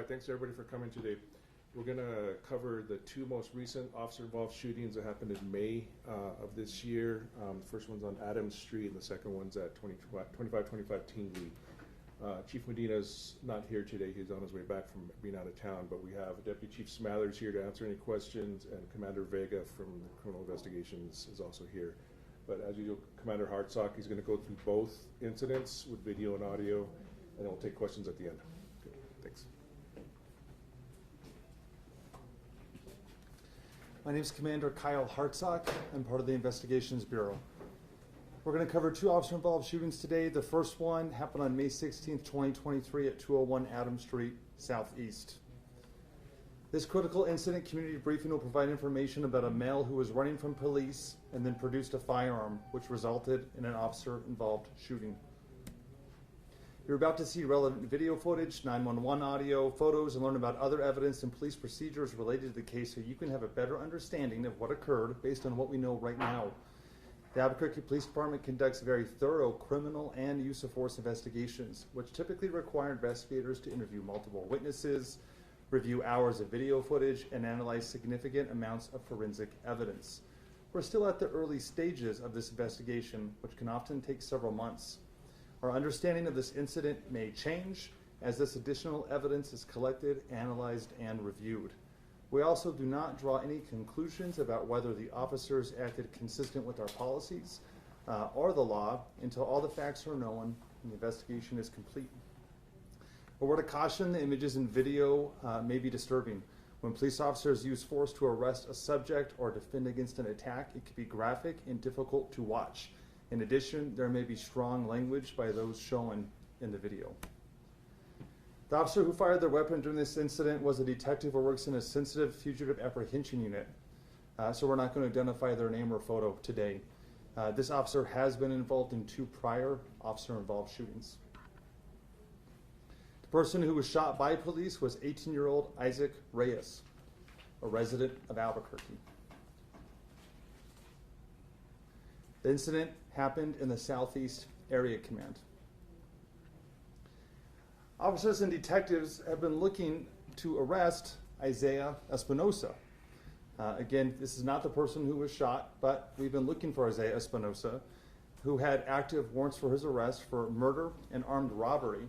right, thanks everybody for coming today. We're going to cover the two most recent officer-involved shootings that happened in May of this year. The first one's on Adams Street, and the second one's at 2525 Tingley. Chief Medina's not here today. He's on his way back from being out of town, but we have Deputy Chief Smathers here to answer any questions, and Commander Vega from the Criminal Investigations is also here. But as usual, Commander Hartsock, he's going to go through both incidents with video and audio, and then we'll take questions at the end. Okay, thanks. My name is Commander Kyle Hartsock. I'm part of the Investigations Bureau. We're going to cover two officer-involved shootings today. The first one happened on May 16th, 2023 at 201 Adams Street, Southeast. This critical incident community briefing will provide information about a male who was running from police and then produced a firearm, which resulted in an officer-involved shooting. You're about to see relevant video footage, 911 audio, photos, and learn about other evidence and police procedures related to the case so you can have a better understanding of what occurred based on what we know right now. The Albuquerque Police Department conducts very thorough criminal and use of force investigations, which typically require investigators to interview multiple witnesses, review hours of video footage, and analyze significant amounts of forensic evidence. We're still at the early stages of this investigation, which can often take several months. Our understanding of this incident may change as this additional evidence is collected, analyzed, and reviewed. We also do not draw any conclusions about whether the officers acted consistent with our policies or the law until all the facts are known and the investigation is complete. A word of caution, the images and video may be disturbing. When police officers use force to arrest a subject or defend against an attack, it can be graphic and difficult to watch. In addition, there may be strong language by those shown in the video. The officer who fired their weapon during this incident was a detective who works in a sensitive fugitive apprehension unit, so we're not going to identify their name or photo today. This officer has been involved in two prior officer-involved shootings. The person who was shot by police was 18-year-old Isaac Reyes, a resident of Albuquerque. The incident happened in the Southeast Area Command. Officers and detectives have been looking to arrest Isaiah Espinosa. Again, this is not the person who was shot, but we've been looking for Isaiah Espinosa, who had active warrants for his arrest for murder and armed robbery.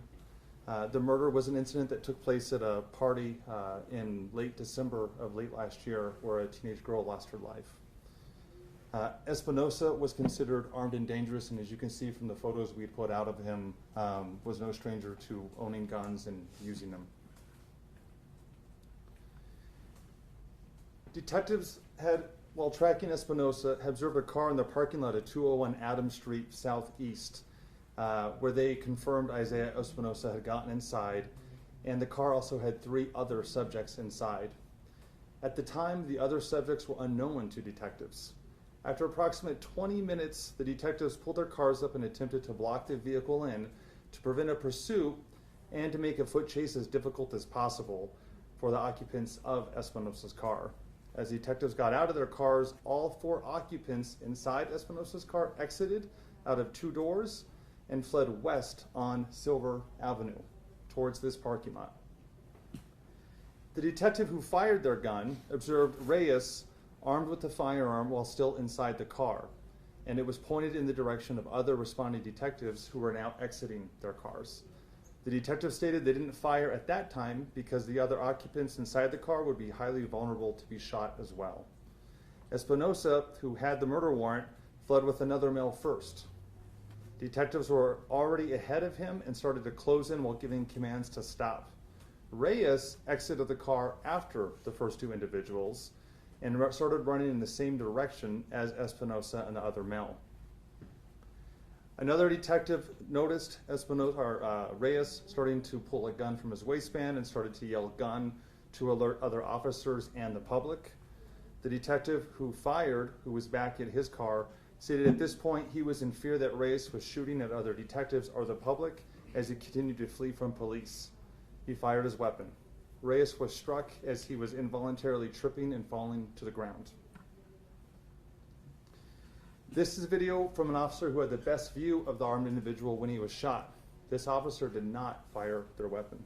The murder was an incident that took place at a party in late December of late last year where a teenage girl lost her life. Espinosa was considered armed and dangerous, and as you can see from the photos we put out of him, was no stranger to owning guns and using them. Detectives had, while tracking Espinosa, observed a car in the parking lot at 201 Adams Street Southeast, where they confirmed Isaiah Espinosa had gotten inside, and the car also had 3 other subjects inside. At the time, the other subjects were unknown to detectives. After approximately 20 minutes, the detectives pulled their cars up and attempted to block the vehicle in to prevent a pursuit and to make a foot chase as difficult as possible for the occupants of Espinosa's car. As detectives got out of their cars, all 4 occupants inside Espinosa's car exited out of 2 doors and fled west on Silver Avenue towards this parking lot. The detective who fired their gun observed Reyes armed with the firearm while still inside the car, and it was pointed in the direction of other responding detectives who were now exiting their cars. The detective stated they didn't fire at that time because the other occupants inside the car would be highly vulnerable to be shot as well. Espinosa, who had the murder warrant, fled with another male first. Detectives were already ahead of him and started to close in while giving commands to stop. Reyes exited the car after the first 2 individuals and started running in the same direction as Espinosa and the other male. Another detective noticed Reyes starting to pull a gun from his waistband and started to yell "gun" to alert other officers and the public. The detective who fired, who was back in his car, stated at this point he was in fear that Reyes was shooting at other detectives or the public as he continued to flee from police. He fired his weapon. Reyes was struck as he was involuntarily tripping and falling to the ground. This is a video from an officer who had the best view of the armed individual when he was shot. This officer did not fire their weapon.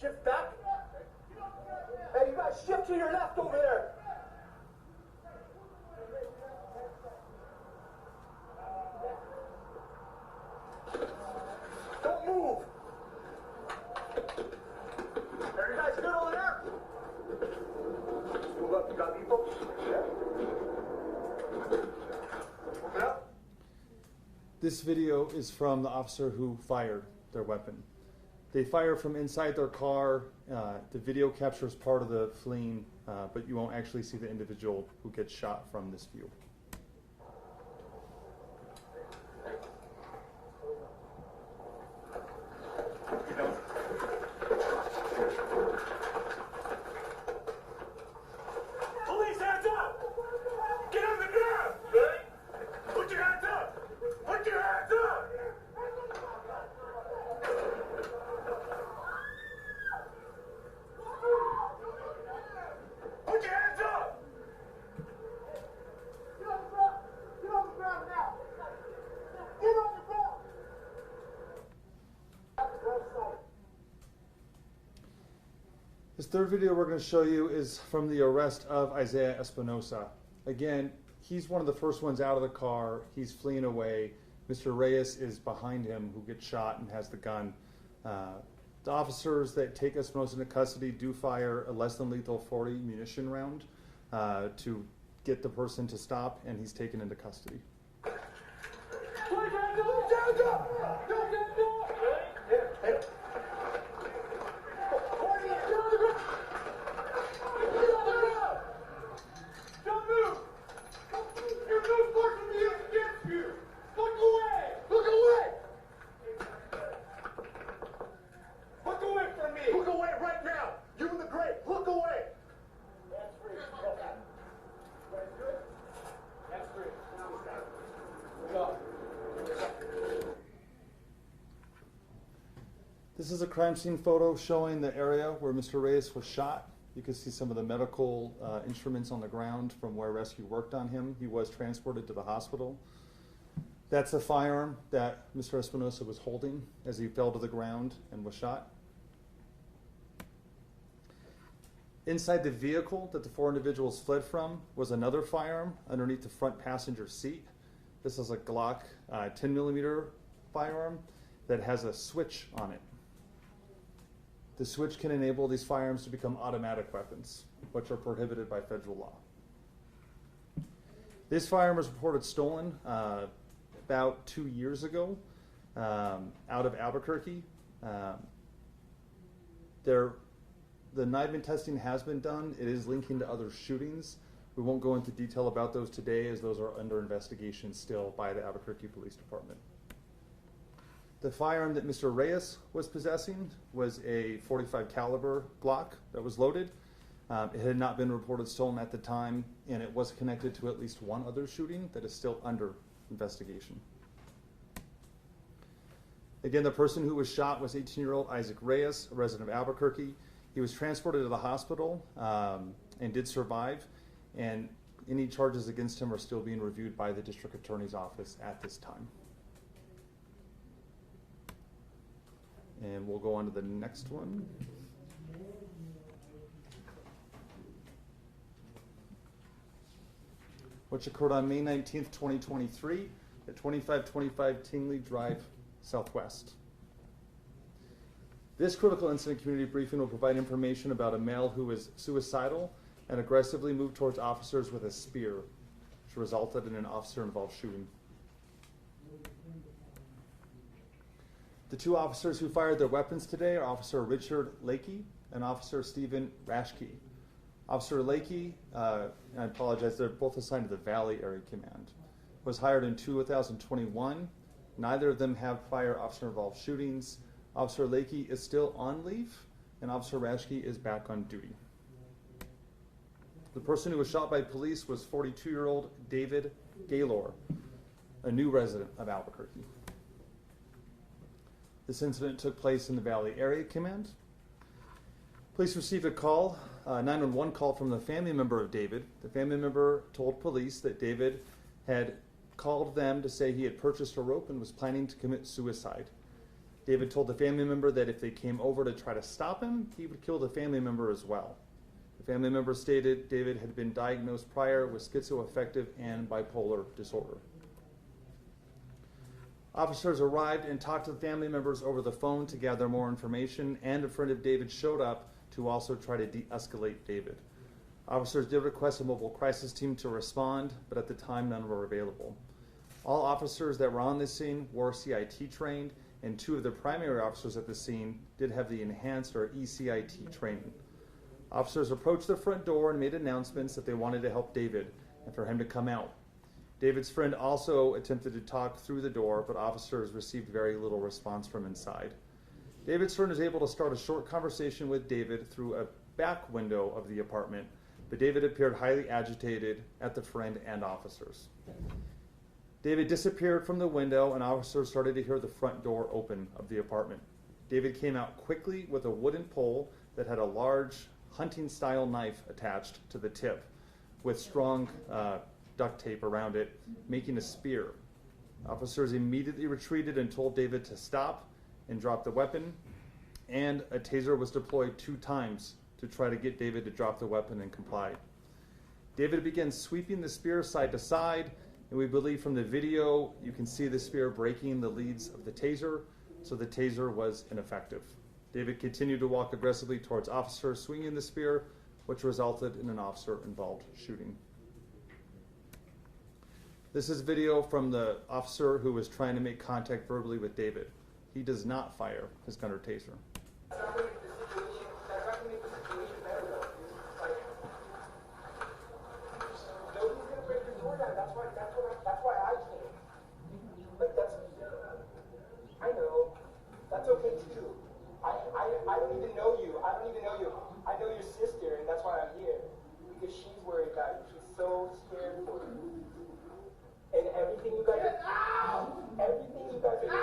Shift back. Hey, you guys, shift to your left over there. Don't move. Are you guys good over there? Move up. You got people? Yeah. Move up. This video is from the officer who fired their weapon. They fire from inside their car. The video captures part of the fleeing, but you won't actually see the individual who gets shot from this view. Police, hands up! Get on the ground! Ready? Put your hands up! Put your hands up! Put your hands up! Get on the ground! Get on the ground now! Get on the ground! This third video we're going to show you is from the arrest of Isaiah Espinosa. Again, he's one of the first ones out of the car. He's fleeing away. Mr. Reyes is behind him, who gets shot and has the gun. The officers that take Espinosa into custody do fire a less than lethal 40 munition round to get the person to stop, and he's taken into custody. Put your hands up! Hands up! Don't get up! Here, here. Don't move! You're no force me against you! Look away! Look away! Look away from me! Look away right now! You in the grave! Look away! That's free. That's good? That's free. Go. This is a crime scene photo showing the area where Mr. Reyes was shot. You can see some of the medical instruments on the ground from where rescue worked on him. He was transported to the hospital. That's a firearm that Mr. Espinosa was holding as he fell to the ground and was shot. Inside the vehicle that the four individuals fled from was another firearm underneath the front passenger seat. This is a Glock 10mm firearm that has a switch on it. The switch can enable these firearms to become automatic weapons, which are prohibited by federal law. This firearm was reported stolen about 2 years ago out of Albuquerque. The Nibin testing has been done. It is linking to other shootings. We won't go into detail about those today, as those are under investigation still by the Albuquerque Police Department. The firearm that Mr. Reyes was possessing was a .45 caliber Glock that was loaded. It had not been reported stolen at the time, and it was connected to at least one other shooting that is still under investigation. Again, the person who was shot was 18-year-old Isaac Reyes, a resident of Albuquerque. He was transported to the hospital and did survive, and any charges against him are still being reviewed by the district attorney's office at this time. And we'll go on to the next one. Which occurred on May 19th, 2023 at 2525 Tingley Drive, Southwest. This critical incident community briefing will provide information about a male who was suicidal and aggressively moved towards officers with a spear, which resulted in an officer-involved shooting. The two officers who fired their weapons today are Officer Richard Lakey and Officer Stephen Rashke. Officer Lakey, and I apologize, they're both assigned to the Valley Area Command, was hired in 2021. Neither of them have prior officer-involved shootings. Officer Lakey is still on leave, and Officer Rashke is back on duty. The person who was shot by police was 42-year-old David Gaylor, a new resident of Albuquerque. This incident took place in the Valley Area Command. Police received a call, 911 call from the family member of David. The family member told police that David had called them to say he had purchased a rope and was planning to commit suicide. David told the family member that if they came over to try to stop him, he would kill the family member as well. The family member stated David had been diagnosed prior with schizoaffective and bipolar disorder. Officers arrived and talked to the family members over the phone to gather more information, and a friend of David showed up to also try to de-escalate David. Officers did request a mobile crisis team to respond, but at the time none were available. All officers that were on this scene were CIT trained, and 2 of the primary officers at the scene did have the enhanced or ECIT training. Officers approached the front door and made announcements that they wanted to help David and for him to come out. David's friend also attempted to talk through the door, but officers received very little response from inside. David's friend was able to start a short conversation with David through a back window of the apartment, but David appeared highly agitated at the friend and officers. David disappeared from the window, and officers started to hear the front door open of the apartment. David came out quickly with a wooden pole that had a large hunting-style knife attached to the tip with strong duct tape around it, making a spear. Officers immediately retreated and told David to stop and drop the weapon, and a taser was deployed 2 times to try to get David to drop the weapon and comply. David began sweeping the spear side to side, and we believe from the video you can see the spear breaking the leads of the taser, so the taser was ineffective. David continued to walk aggressively towards officers swinging the spear, which resulted in an officer-involved shooting. This is video from the officer who was trying to make contact verbally with David. He does not fire his gun or taser. I don't even know you. I don't even know you. I know your sister, and that's why I'm here. Because she's worried about you. She's so scared for you. And everything you guys are doing.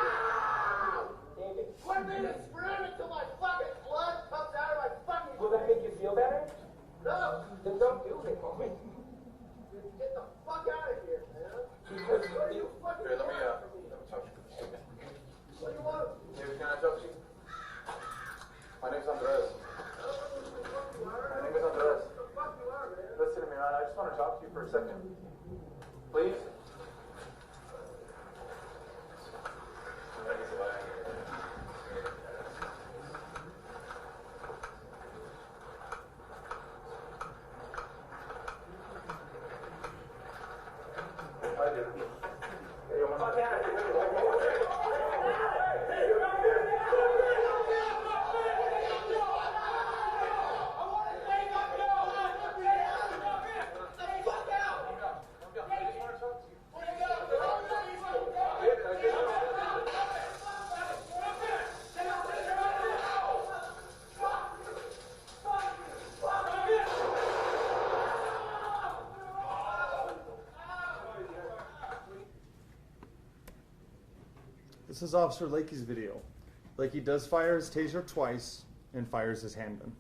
David. Quit me to scream until my fucking blood comes out of my fucking. Will that make you feel better? No. Then don't do it, homie. Get the fuck out of here, man. Because what are you fucking doing? Let me talk to you. What do you want? David, can I talk to you? My name's Andres. My name is Andres. Listen to me, man. I just want to talk to you for a second. Please? I do. Hey, you want This is Officer Lakey's video. Lakey does fire his taser twice and fires his handgun.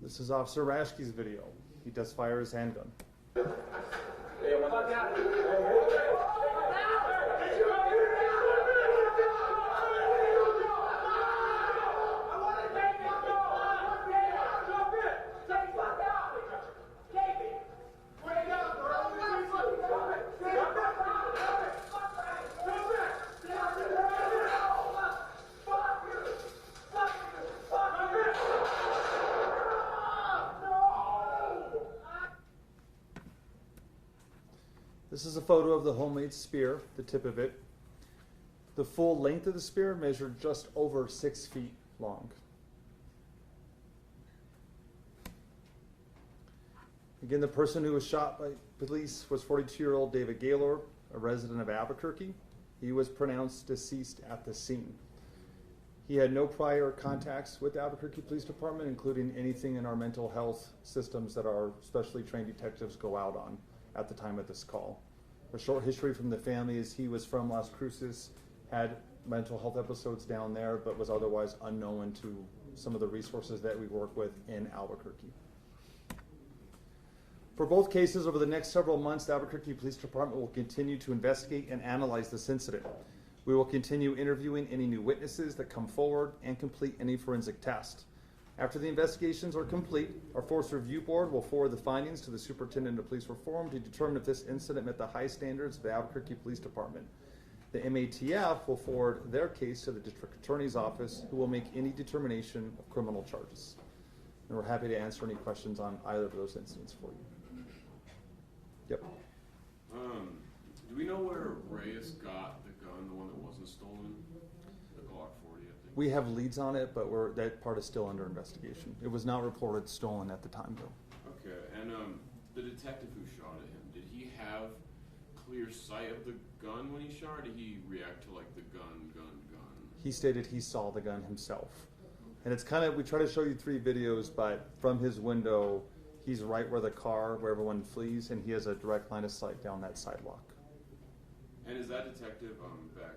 This is Officer Rashke's video. He does fire his handgun. This is a photo of the homemade spear, the tip of it. The full length of the spear measured just over 6 feet long. Again, the person who was shot by police was 42-year-old David Gaylor, a resident of Albuquerque. He was pronounced deceased at the scene. He had no prior contacts with the Albuquerque Police Department, including anything in our mental health systems that our specially trained detectives go out on at the time of this call. A short history from the family is he was from Las Cruces, had mental health episodes down there, but was otherwise unknown to some of the resources that we work with in Albuquerque. For both cases, over the next several months, the Albuquerque Police Department will continue to investigate and analyze this incident. We will continue interviewing any new witnesses that come forward and complete any forensic test. After the investigations are complete, our Force Review Board will forward the findings to the Superintendent of Police Reform to determine if this incident met the high standards of the Albuquerque Police Department. The MATF will forward their case to the District Attorney's Office, who will make any determination of criminal charges. And we're happy to answer any questions on either of those incidents for you. Yep. Do we know where Reyes got the gun, the one that wasn't stolen? The Glock 40, I think. We have leads on it, but that part is still under investigation. It was not reported stolen at the time, though. Okay, and the detective who shot at him, did he have clear sight of the gun when he shot, or did he react to like the gun? He stated he saw the gun himself. And it's kind of, we try to show you 3 videos, but from his window, he's right where where everyone flees, and he has a direct line of sight down that sidewalk. And is that detective back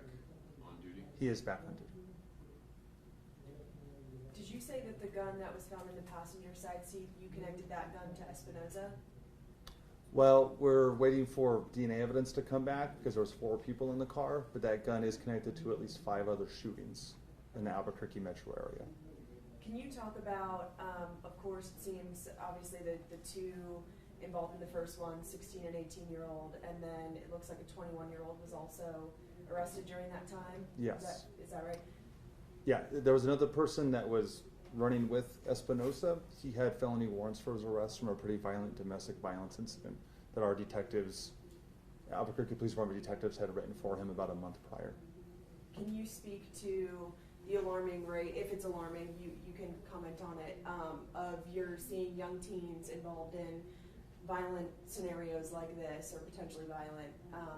on duty? He is back on duty. Did you say that the gun that was found in the passenger side seat, you connected that gun to Espinoza? Well, we're waiting for DNA evidence to come back because there was 4 people in the car, but that gun is connected to at least 5 other shootings in the Albuquerque metro area. Can you talk about, of course, it seems obviously the 2 involved in the first one, 16 and 18-year-old, and then it looks like a 21-year-old was also arrested during that time? Yes. Is that right? Yeah, there was another person that was running with Espinoza. He had felony warrants for his arrest from a pretty violent domestic violence incident that our detectives, Albuquerque Police Department detectives, had written for him about a month prior. Can you speak to the alarming rate, if it's alarming, you can comment on it, of you're seeing young teens involved in violent scenarios like this, or potentially violent,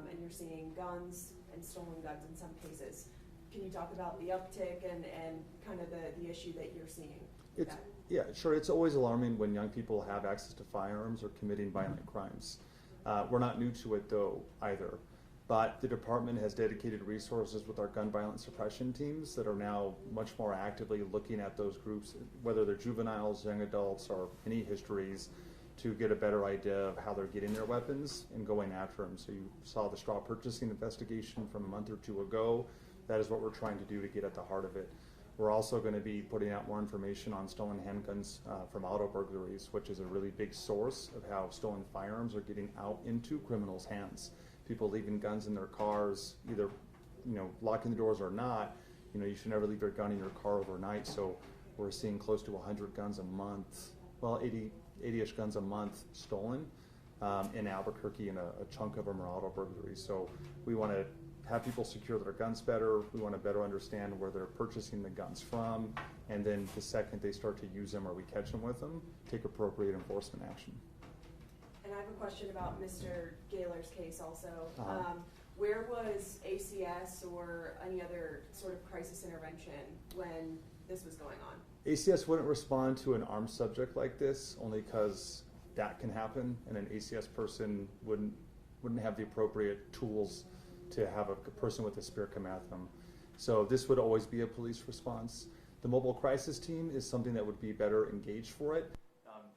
and you're seeing guns and stolen guns in some cases. Can you talk about the uptick and kind of the issue that you're seeing? Yeah, sure. It's always alarming when young people have access to firearms or committing violent crimes. We're not new to it, though, either. But the department has dedicated resources with our gun violence suppression teams that are now much more actively looking at those groups, whether they're juveniles, young adults, or any histories, to get a better idea of how they're getting their weapons and going after them. So you saw the straw purchasing investigation from a month or 2 ago. That is what we're trying to do to get at the heart of it. We're also going to be putting out more information on stolen handguns from auto burglaries, which is a really big source of how stolen firearms are getting out into criminals' hands. People leaving guns in their cars, either locking the doors or not. You should never leave your gun in your car overnight. So we're seeing close to 100 guns a month, well, 80-ish guns a month stolen in Albuquerque, and a chunk of them are auto burglaries. So we want to have people secure their guns better. We want to better understand where they're purchasing the guns from, and then the second they start to use them or we catch them with them, take appropriate enforcement action. And I have a question about Mr. Gaylor's case also. Uh-huh. Where was ACS or any other sort of crisis intervention when this was going on? ACS wouldn't respond to an armed subject like this, only because that can happen, and an ACS person wouldn't have the appropriate tools to have a person with a spear come at them. So this would always be a police response. The mobile crisis team is something that would be better engaged for it.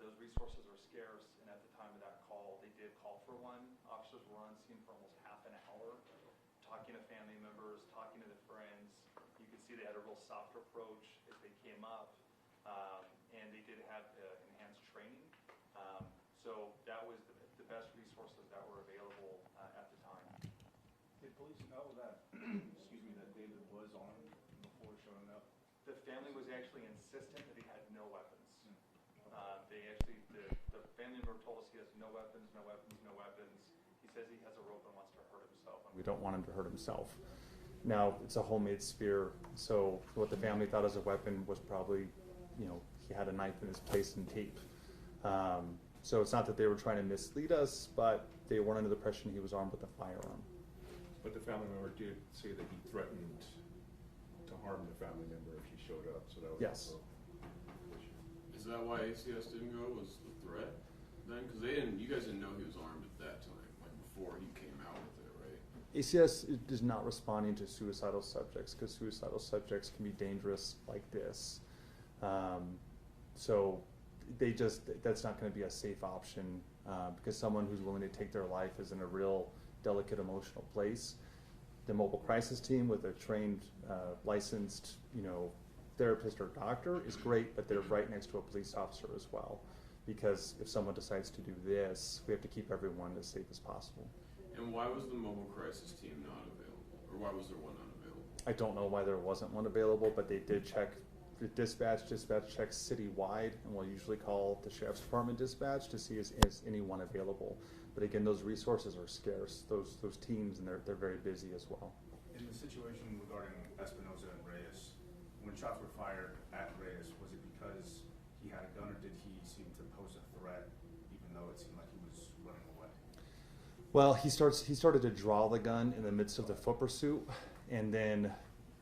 Those resources are scarce, and at the time of that call, they did call for one. Officers were on scene for almost half an hour, talking to family members, talking to the friends. You could see they had a real soft approach as they came up, and they did have enhanced training. So that was the best resources that were available at the time. Did police know that, excuse me, that David was armed before showing up? The family was actually insistent that he had no weapons. The family member told us he has no weapons, no weapons, no weapons. He says he has a rope and wants to hurt himself. We don't want him to hurt himself. Now, it's a homemade spear, so what the family thought as a weapon was probably, he had a knife in his place and tape. So it's not that they were trying to mislead us, but they weren't under the impression he was armed with a firearm. But the family member did say that he threatened to harm the family member if she showed up, so that was Yes. also. Is that why ACS didn't go? Was the threat then? Because they didn't. You guys didn't know he was armed at that time, like before he came out with it, right? ACS is not responding to suicidal subjects because suicidal subjects can be dangerous like this. So that's not going to be a safe option because someone who's willing to take their life is in a real delicate emotional place. The mobile crisis team with a trained, licensed, therapist or doctor is great, but they're right next to a police officer as well. Because if someone decides to do this, we have to keep everyone as safe as possible. And why was the mobile crisis team not available, or why was there one unavailable? I don't know why there wasn't one available, but they did check the dispatch. Dispatch checks citywide, and we'll usually call the sheriff's department dispatch to see is anyone available. But again, those resources are scarce. Those teams, and they're very busy as well. In the situation regarding Espinoza and Reyes, when shots were fired at Reyes, was it because he had a gun, or did he seem to pose a threat, even though it seemed like he was running away? Well, he started to draw the gun in the midst of the foot pursuit, and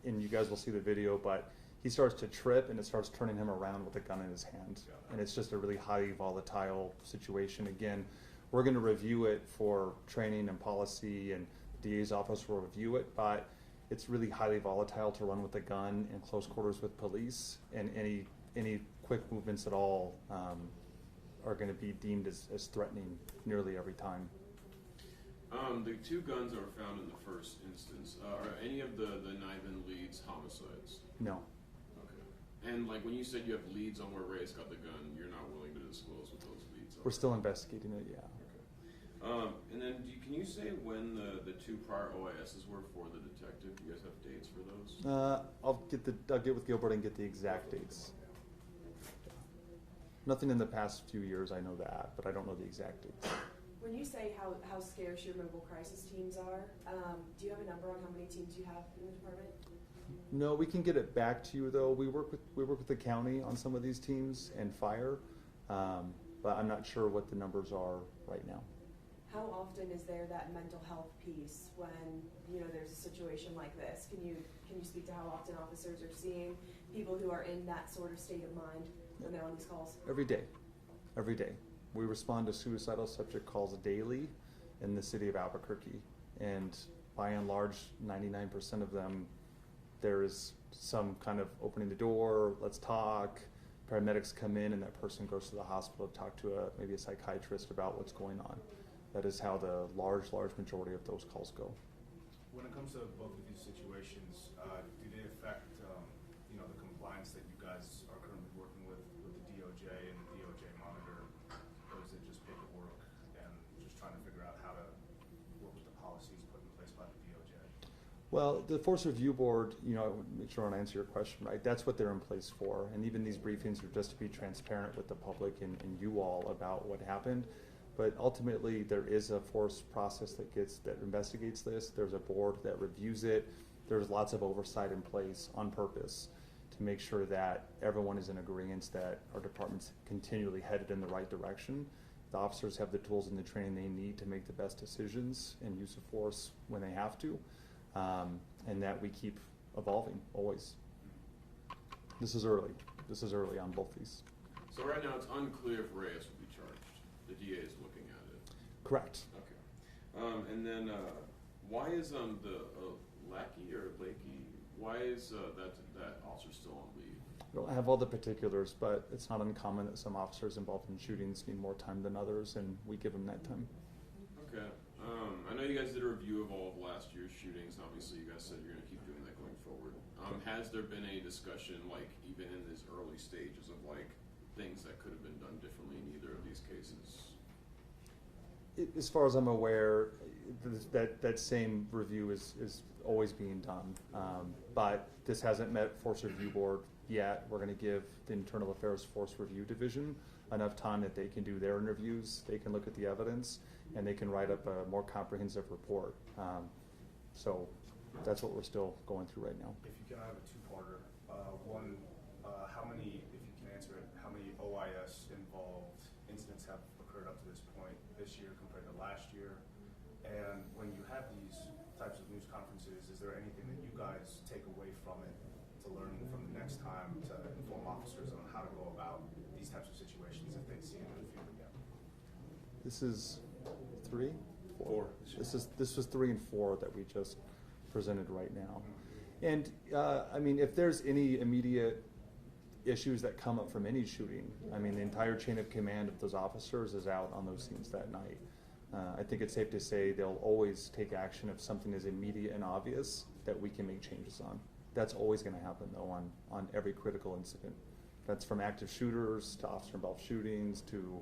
you guys will see the video, but he starts to trip, and it starts turning him around with a gun in his hand. And it's just a really highly volatile situation. Again, we're going to review it for training and policy, and the DA's office will review it, but it's really highly volatile to run with a gun in close quarters with police, and any quick movements at all are going to be deemed as threatening nearly every time. The two guns that were found in the first instance, are any of the Niven leads homicides? No. Okay. And like when you said you have leads on where Reyes got the gun, you're not willing to disclose what those leads are? We're still investigating it, yeah. Okay. And then can you say when the two prior OISs were for the detective? Do you guys have dates for those? I'll get with Gilbert and get the exact dates. Nothing in the past few years, I know that, but I don't know the exact dates. When you say how scarce your mobile crisis teams are, do you have a number on how many teams you have in the department? No, we can get it back to you though. We work with the county on some of these teams and fire, but I'm not sure what the numbers are right now. How often is there that mental health piece when there's a situation like this? Can you speak to how often officers are seeing people who are in that sort of state of mind when they're on these calls? Every day. We respond to suicidal subject calls daily in the city of Albuquerque, and by and large, 99% of them, there is some kind of opening the door, let's talk. Paramedics come in, and that person goes to the hospital to talk to maybe a psychiatrist about what's going on. That is how the large majority of those calls go. When it comes to both of these situations, do they affect the compliance that you guys are currently working with the DOJ and the DOJ monitor, or is it just paperwork and just trying to figure out how to work with the policies put in place by the DOJ? Well, the Force Review Board, make sure I answer your question right. That's what they're in place for, and even these briefings are just to be transparent with the public and you all about what happened. But ultimately, there is a force process that investigates this. There's a board that reviews it. There's lots of oversight in place on purpose to make sure that everyone is in agreement that our department's continually headed in the right direction. The officers have the tools and the training they need to make the best decisions and use of force when they have to, and that we keep evolving always. This is early. On both these. So right now it's unclear if Reyes will be charged. The DA is looking at it. Correct. Okay. And then why is the Lakey? Why is that officer still on leave? I don't have all the particulars, but it's not uncommon that some officers involved in shootings need more time than others, and we give them that time. Okay. I know you guys did a review of all of last year's shootings, and obviously you guys said you're going to keep doing that going forward. Has there been any discussion, like even in these early stages, of like things that could have been done differently in either of these cases? As far as I'm aware, that same review is always being done, but this hasn't met Force Review Board yet. We're going to give the Internal Affairs Force Review Division enough time that they can do their interviews, they can look at the evidence, and they can write up a more comprehensive report. So that's what we're still going through right now. If you can, I have a two-parter. One, how many, if you can answer it, how many OIS involved incidents have occurred standpoint this year compared to last year? And when you have these types of news conferences, is there anything that you guys take away from it to learn from the next time to inform officers on how to go about these types of situations if they see them in the field again? This is 3? 4. This was 3 and 4 that we just presented right now. And I mean, if there's any immediate issues that come up from any shooting, I mean, the entire chain of command of those officers is out on those scenes that night. I think it's safe to say they'll always take action if something is immediate and obvious that we can make changes on. That's always going to happen, though, on every critical incident. That's from active shooters to officer-involved shootings to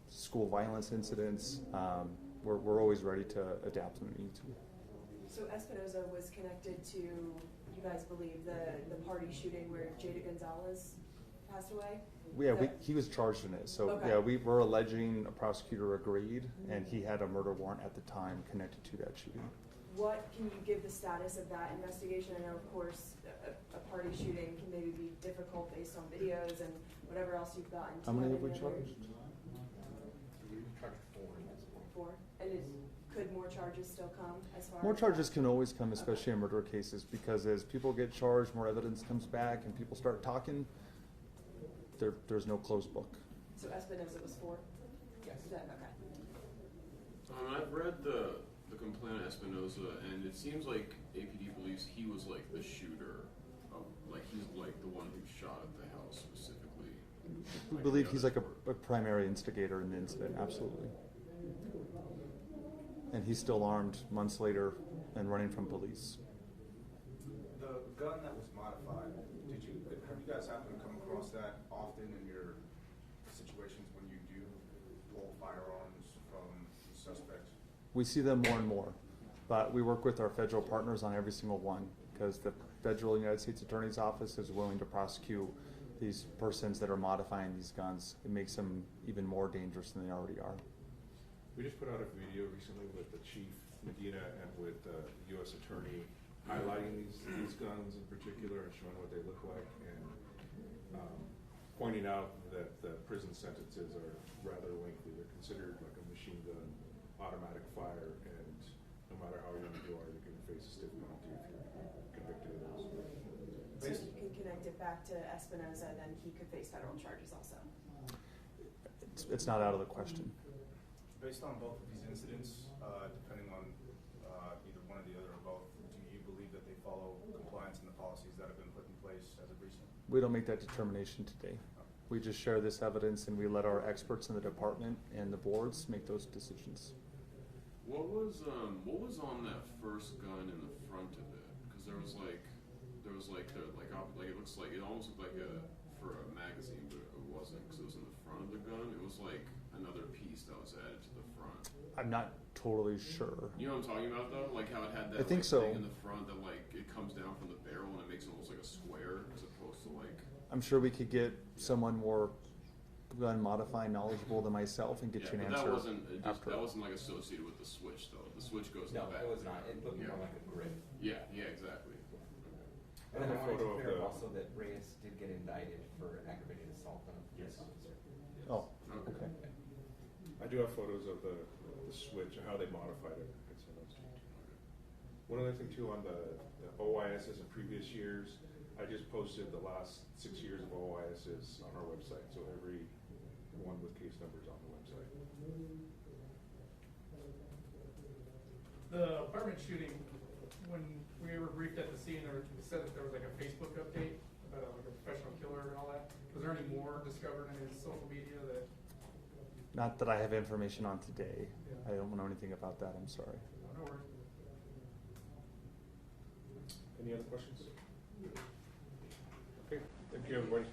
school violence incidents. We're always ready to adapt when we need to. So Espinoza was connected to, you guys believe, the party shooting where Jada Gonzalez passed away? Yeah, he was charged in it. So Okay. yeah, we were alleging a prosecutor agreed, and he had a murder warrant at the time connected to that shooting. What can you give the status of that investigation? I know, of course, a party shooting can maybe be difficult based on videos and whatever else you've gotten. How many have we Any other- charged? We charged 4. 4. And could more charges still come as far More as charges that? can always come, especially in murder cases, because as people get charged, more evidence comes back, and people start talking. There's no closed book. So Espinoza was 4? Yes. Is that, okay. I've read the complaint of Espinoza, and it seems like APD believes he was like the shooter, like he's like the one who shot at the house specifically. We believe he's like a primary instigator in the incident, absolutely. And he's still armed months later and running from police. The gun that was modified, have you guys happened to come across that often in your situations when you do pull firearms from suspects? We see them more and more, but we work with our federal partners on every single one because the federal United States Attorney's Office is willing to prosecute these persons that are modifying these guns. It makes them even more dangerous than they already are. We just put out a video recently with the Chief Medina and with the U.S. Attorney highlighting these guns in particular and showing what they look like and pointing out that the prison sentences are rather lengthy. They're considered like a machine gun, automatic fire, and no matter how young you are, you're going to face a stiff penalty if you're convicted of those. So you can connect it back to Espinoza, then he could face federal charges also. It's not out of the question. Based on both of these incidents, depending on either one or the other or both, do you believe that they follow compliance and the policies that have been put in place as of recent? We don't make that determination today. We just share this evidence and we let our experts in the department and the boards make those decisions. What was on that first gun in the front of it? Because it looks like it almost looked like for a magazine, but it wasn't because it was in the front of the gun. It was like another piece that was added to the front. I'm not totally sure. You know what I'm talking about though? Like how it had that I think like, so. thing in the front that like it comes down from the barrel and it makes it almost like a square as opposed to like. I'm sure we could get someone more gun modifying knowledgeable than myself and get you an but answer. that wasn't like associated with the switch though. The switch goes in No, the back. it was not. It looked more like a grip. Yeah, exactly. And I I have a wanted to photo of clear the- up also that Reyes did get indicted for aggravated assault on a police officer. Oh, Okay. okay. I do have photos of the switch and how they modified it. I can send those to you. One other thing too on the OISs in previous years, I just posted the last 6 years of OISs on our website, so every one with case numbers on the website. The apartment shooting, when we were briefed at the scene, it said that there was like a Facebook update about like a professional killer and all that. Was there any more discovered in his social media that? Not that I have information on today. Yeah. I don't know anything about that, I'm sorry. No worries. Any other questions? Okay, thank you everybody.